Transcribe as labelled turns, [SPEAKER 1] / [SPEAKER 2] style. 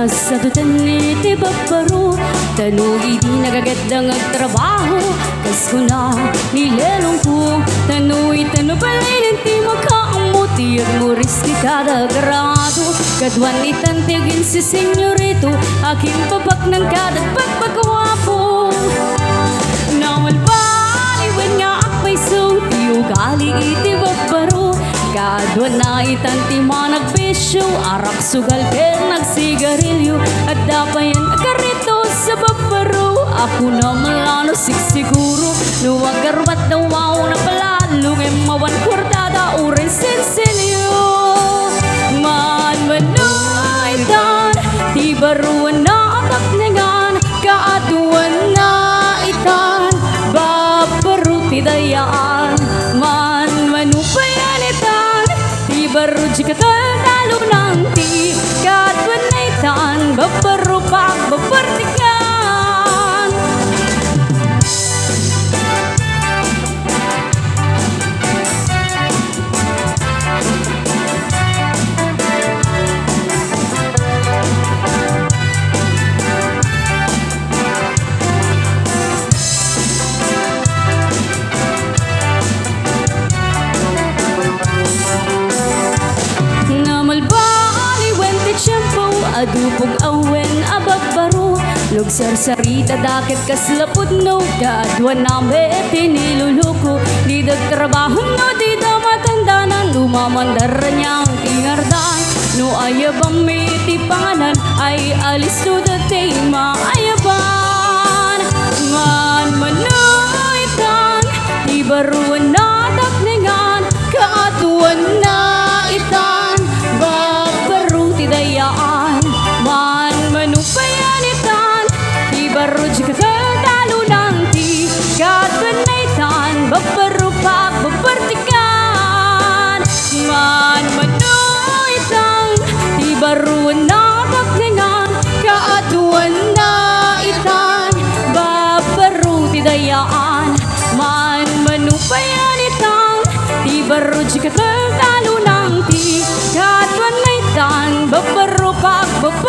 [SPEAKER 1] Sa tutan iti babaro Tano iti nagagadang agtrabaho Kas ko na nilelong ko Tano itano balay nanti makaamuti At muris ki kada grado Kadwan itantigin si senyorito Aking babak ng kadat pagpagwapo Nawalbaliwan nga akbay so Tiugali iti babaro Kadwa na itanti managbisyo Arak sugal ker nagsigarilyo At dapayan karito sa babaro Ako na malano siguro Nuwagarwat na wow na palalong Emawan kordada urin sinsilyo Man-manaitan Di baruan na takningan Kaatuan na itan Babaro tidayaan Man-manupayan baru jika talo nanti Kadwan na itan Babarupak babartikan Adupog awen ababaro Lugsar sarita dakit kaslapod no Kadwan namin tiniluluko Di dagtrabaho no di da matandanan Lumamandar niyang tingardan No ayabang may itipanganan Ay alis no dati maayaban Man-manaitan Di baruan na takningan Kaatuan na itan Babaro tidayaan Man-manupayanitan Di baru jika talo nanti Kadwan na itan Babarupak babartikan Man-manaitan Di baruan na takningan Kaatuan na itan Babaro tidayaan Man-manupayanitan Di baru jika talo nanti Kadwan na itan Babarupak babartikan